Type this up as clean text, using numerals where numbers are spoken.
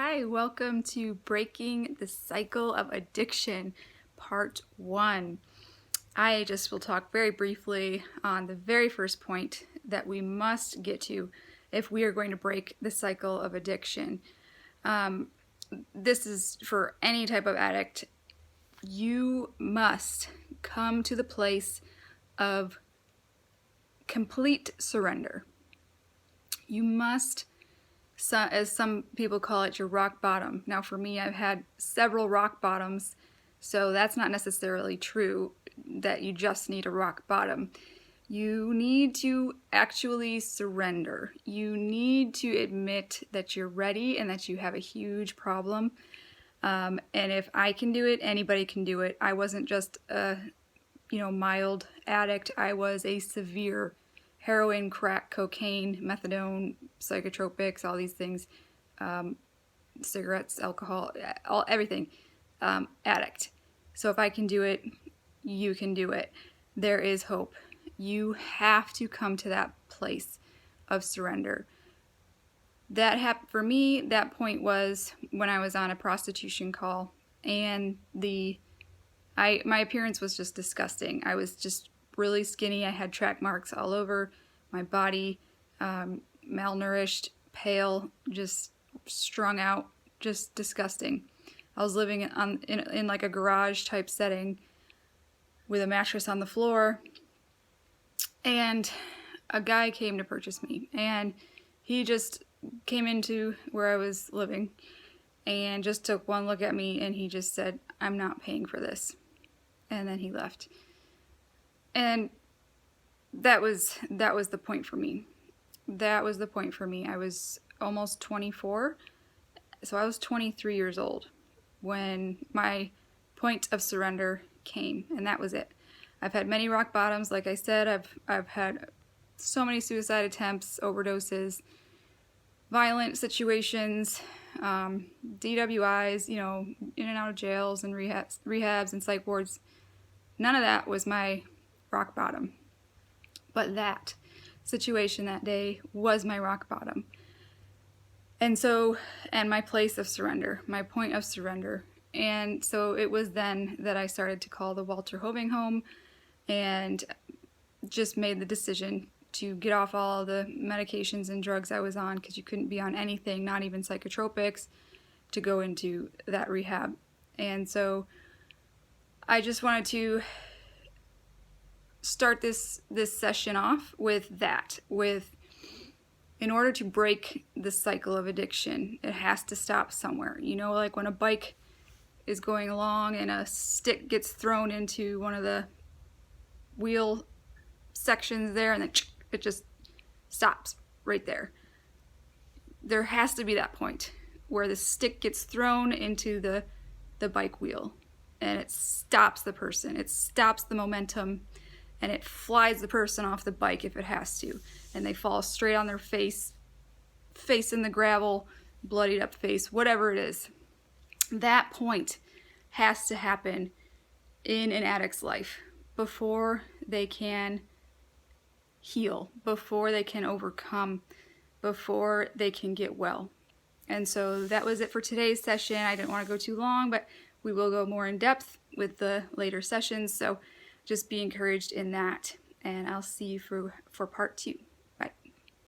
Hi, welcome to Breaking the Cycle of Addiction, Part 1. I just will talk very briefly on the very first point that we must get to if we are going to break the cycle of addiction. This is for any type of addict. You must come to the place of complete surrender. You must, as some people call it, your rock bottom. Now for me, I've had several rock bottoms, so that's not necessarily true that you just need a rock bottom. You need to actually surrender. You need to admit that you're ready and that you have a huge problem. And if I can do it, anybody can do it. I wasn't just a mild addict. I was a severe heroin, crack, cocaine, methadone, psychotropics, all these things, cigarettes, alcohol, everything, addict. So if I can do it, you can do it. There is hope. You have to come to that place of surrender. For me, that point was when I was on a prostitution call, and my appearance was just disgusting. I was just really skinny. I had track marks all over my body, malnourished, pale, just strung out, just disgusting. I was living in like a garage type setting with a mattress on the floor, and a guy came to purchase me, and he just came into where I was living and just took one look at me, and he just said, "I'm not paying for this." And then he left. And that was the point for me. That was the point for me. I was almost 24, so I was 23 years old when my point of surrender came, and that was it. I've had many rock bottoms, like I said. I've had so many suicide attempts, overdoses, violent situations, DWIs, in and out of jails and rehabs and psych wards. None of that was my rock bottom. But that situation that day was my rock bottom. And my place of surrender, my point of surrender. And so it was then that I started to call the Walter Hoving home and just made the decision to get off all the medications and drugs I was on, because you couldn't be on anything, not even psychotropics, to go into that rehab. And so I just wanted to start this session off with that. In order to break the cycle of addiction, it has to stop somewhere. Like when a bike is going along and a stick gets thrown into one of the wheel sections there, and then it just stops right there. There has to be that point where the stick gets thrown into the bike wheel, and it stops the person. It stops the momentum, and it flies the person off the bike if it has to. And they fall straight on their face in the gravel, bloodied up face, whatever it is. That point has to happen in an addict's life before they can heal, before they can overcome, before they can get well. And so that was it for today's session. I didn't want to go too long, but we will go more in depth with the later sessions. So just be encouraged in that, and I'll see you for part 2.